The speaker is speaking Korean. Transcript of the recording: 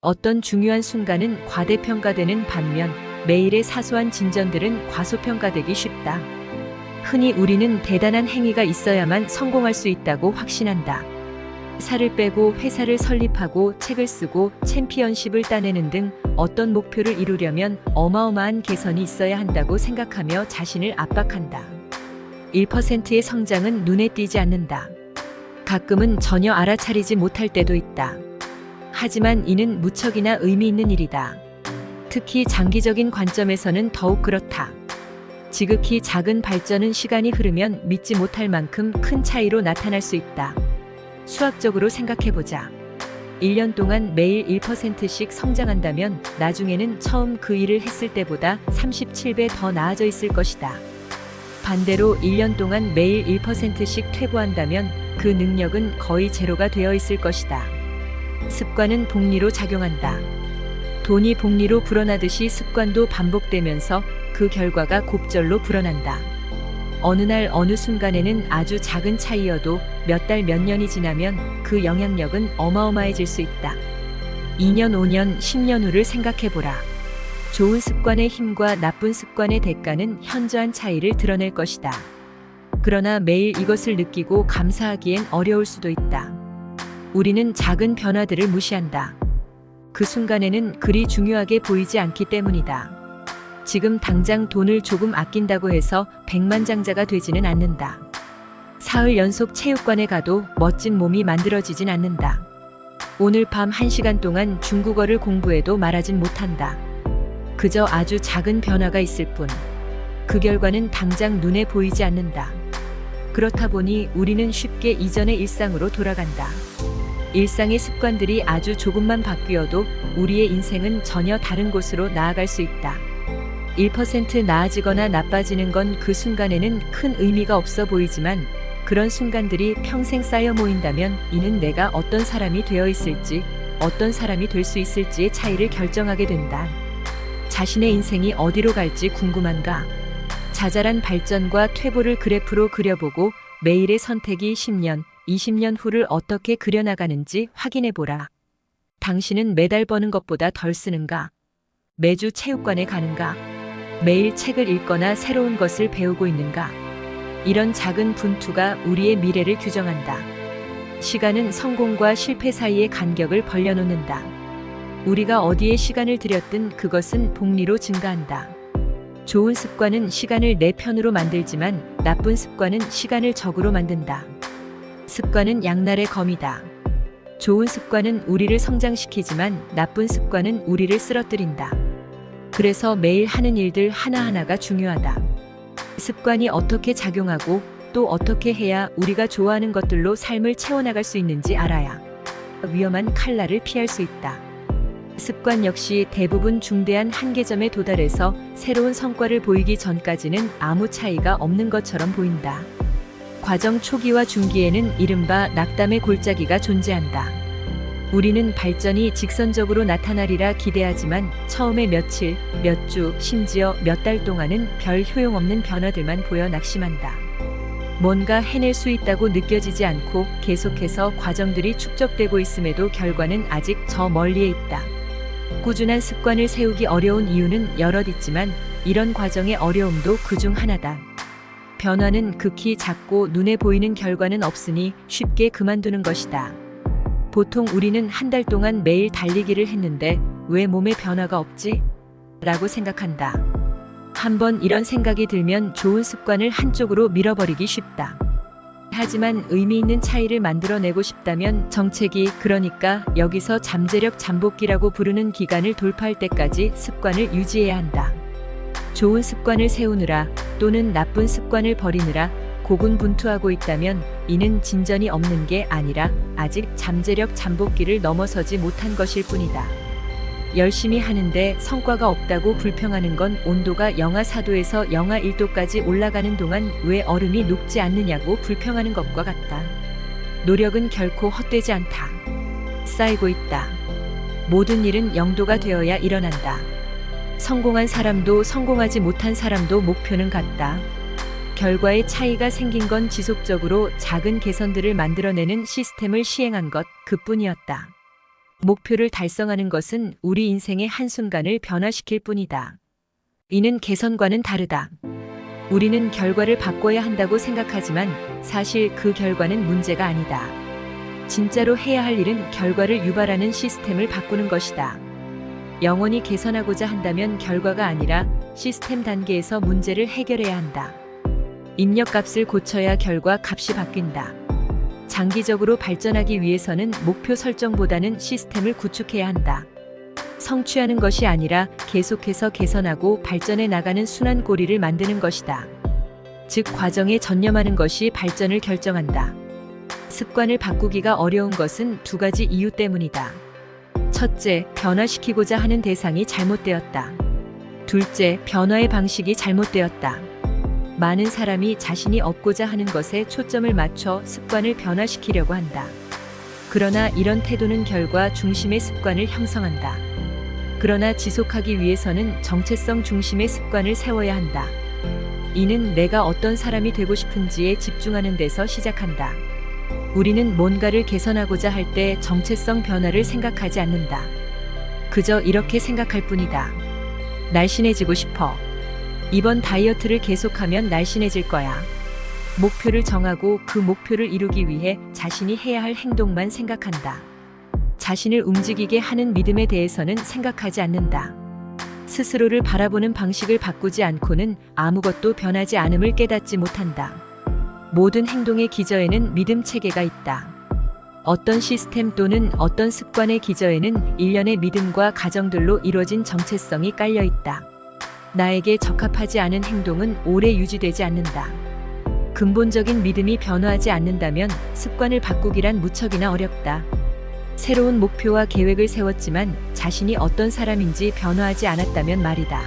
어떤 중요한 순간은 과대평가되는 반면 매일의 사소한 진전들은 과소평가되기 쉽다. 흔히 우리는 대단한 행위가 있어야만 성공할 수 있다고 확신한다. 살을 빼고 회사를 설립하고 책을 쓰고 챔피언십을 따내는 등 어떤 목표를 이루려면 어마어마한 개선이 있어야 한다고 생각하며 자신을 압박한다. 1%의 성장은 눈에 띄지 않는다. 가끔은 전혀 알아차리지 못할 때도 있다. 하지만 이는 무척이나 의미 있는 일이다. 특히 장기적인 관점에서는 더욱 그렇다. 지극히 작은 발전은 시간이 흐르면 믿지 못할 만큼 큰 차이로 나타날 수 있다. 수학적으로 생각해보자. 1년 동안 매일 1%씩 성장한다면 나중에는 처음 그 일을 했을 때보다 37배 더 나아져 있을 것이다. 반대로 1년 동안 매일 1%씩 퇴보한다면 그 능력은 거의 제로가 되어 있을 것이다. 습관은 복리로 작용한다. 돈이 복리로 불어나듯이 습관도 반복되면서 그 결과가 곱절로 불어난다. 어느 날 어느 순간에는 아주 작은 차이여도 몇 달 몇 년이 지나면 그 영향력은 어마어마해질 수 있다. 2년, 5년, 10년 후를 생각해보라. 좋은 습관의 힘과 나쁜 습관의 대가는 현저한 차이를 드러낼 것이다. 그러나 매일 이것을 느끼고 감사하기엔 어려울 수도 있다. 우리는 작은 변화들을 무시한다. 그 순간에는 그리 중요하게 보이지 않기 때문이다. 지금 당장 돈을 조금 아낀다고 해서 백만장자가 되지는 않는다. 사흘 연속 체육관에 가도 멋진 몸이 만들어지진 않는다. 오늘 밤 1시간 동안 중국어를 공부해도 말하진 못한다. 그저 아주 작은 변화가 있을 뿐. 그 결과는 당장 눈에 보이지 않는다. 그렇다 보니 우리는 쉽게 이전의 일상으로 돌아간다. 일상의 습관들이 아주 조금만 바뀌어도 우리의 인생은 전혀 다른 곳으로 나아갈 수 있다. 1% 나아지거나 나빠지는 건 그 순간에는 큰 의미가 없어 보이지만 그런 순간들이 평생 쌓여 모인다면 이는 내가 어떤 사람이 되어 있을지, 어떤 사람이 될 수 있을지의 차이를 결정하게 된다. 자신의 인생이 어디로 갈지 궁금한가? 자잘한 발전과 퇴보를 그래프로 그려보고 매일의 선택이 10년, 20년 후를 어떻게 그려나가는지 확인해보라. 당신은 매달 버는 것보다 덜 쓰는가? 매주 체육관에 가는가? 매일 책을 읽거나 새로운 것을 배우고 있는가? 이런 작은 분투가 우리의 미래를 규정한다. 시간은 성공과 실패 사이의 간격을 벌려놓는다. 우리가 어디에 시간을 들였든 그것은 복리로 증가한다. 좋은 습관은 시간을 내 편으로 만들지만 나쁜 습관은 시간을 적으로 만든다. 습관은 양날의 검이다. 좋은 습관은 우리를 성장시키지만 나쁜 습관은 우리를 쓰러뜨린다. 그래서 매일 하는 일들 하나하나가 중요하다. 습관이 어떻게 작용하고 또 어떻게 해야 우리가 좋아하는 것들로 삶을 채워나갈 수 있는지 알아야 위험한 칼날을 피할 수 있다. 습관 역시 대부분 중대한 한계점에 도달해서 새로운 성과를 보이기 전까지는 아무 차이가 없는 것처럼 보인다. 과정 초기와 중기에는 이른바 낙담의 골짜기가 존재한다. 우리는 발전이 직선적으로 나타나리라 기대하지만 처음에 며칠, 몇 주, 심지어 몇 달 동안은 별 효용없는 변화들만 보여 낙심한다. 뭔가 해낼 수 있다고 느껴지지 않고 계속해서 과정들이 축적되고 있음에도 결과는 아직 저 멀리에 있다. 꾸준한 습관을 세우기 어려운 이유는 여럿 있지만 이런 과정의 어려움도 그중 하나다. 변화는 극히 작고 눈에 보이는 결과는 없으니 쉽게 그만두는 것이다. 보통 우리는 한 달 동안 매일 달리기를 했는데 왜 몸에 변화가 없지? 라고 생각한다. 한번 이런 생각이 들면 좋은 습관을 한쪽으로 밀어버리기 쉽다. 하지만 의미 있는 차이를 만들어내고 싶다면 정체기, 그러니까 여기서 잠재력 잠복기라고 부르는 기간을 돌파할 때까지 습관을 유지해야 한다. 좋은 습관을 세우느라 또는 나쁜 습관을 버리느라 고군분투하고 있다면 이는 진전이 없는 게 아니라 아직 잠재력 잠복기를 넘어서지 못한 것일 뿐이다. 열심히 하는데 성과가 없다고 불평하는 건 온도가 영하 4도에서 영하 1도까지 올라가는 동안 왜 얼음이 녹지 않느냐고 불평하는 것과 같다. 노력은 결코 헛되지 않다. 쌓이고 있다. 모든 일은 영도가 되어야 일어난다. 성공한 사람도 성공하지 못한 사람도 목표는 같다. 결과의 차이가 생긴 건 지속적으로 작은 개선들을 만들어내는 시스템을 시행한 것 그뿐이었다. 목표를 달성하는 것은 우리 인생의 한순간을 변화시킬 뿐이다. 이는 개선과는 다르다. 우리는 결과를 바꿔야 한다고 생각하지만 사실 그 결과는 문제가 아니다. 진짜로 해야 할 일은 결과를 유발하는 시스템을 바꾸는 것이다. 영원히 개선하고자 한다면 결과가 아니라 시스템 단계에서 문제를 해결해야 한다. 입력값을 고쳐야 결과 값이 바뀐다. 장기적으로 발전하기 위해서는 목표 설정보다는 시스템을 구축해야 한다. 성취하는 것이 아니라 계속해서 개선하고 발전해 나가는 순환고리를 만드는 것이다. 즉, 과정에 전념하는 것이 발전을 결정한다. 습관을 바꾸기가 어려운 것은 두 가지 이유 때문이다. 첫째, 변화시키고자 하는 대상이 잘못되었다. 둘째, 변화의 방식이 잘못되었다. 많은 사람이 자신이 얻고자 하는 것에 초점을 맞춰 습관을 변화시키려고 한다. 그러나 이런 태도는 결과 중심의 습관을 형성한다. 그러나 지속하기 위해서는 정체성 중심의 습관을 세워야 한다. 이는 내가 어떤 사람이 되고 싶은지에 집중하는 데서 시작한다. 우리는 뭔가를 개선하고자 할 때 정체성 변화를 생각하지 않는다. 그저 이렇게 생각할 뿐이다. 날씬해지고 싶어. 이번 다이어트를 계속하면 날씬해질 거야. 목표를 정하고 그 목표를 이루기 위해 자신이 해야 할 행동만 생각한다. 자신을 움직이게 하는 믿음에 대해서는 생각하지 않는다. 스스로를 바라보는 방식을 바꾸지 않고는 아무것도 변하지 않음을 깨닫지 못한다. 모든 행동의 기저에는 믿음 체계가 있다. 어떤 시스템 또는 어떤 습관의 기저에는 일련의 믿음과 가정들로 이루어진 정체성이 깔려 있다. 나에게 적합하지 않은 행동은 오래 유지되지 않는다. 근본적인 믿음이 변화하지 않는다면 습관을 바꾸기란 무척이나 어렵다. 새로운 목표와 계획을 세웠지만 자신이 어떤 사람인지 변화하지 않았다면 말이다.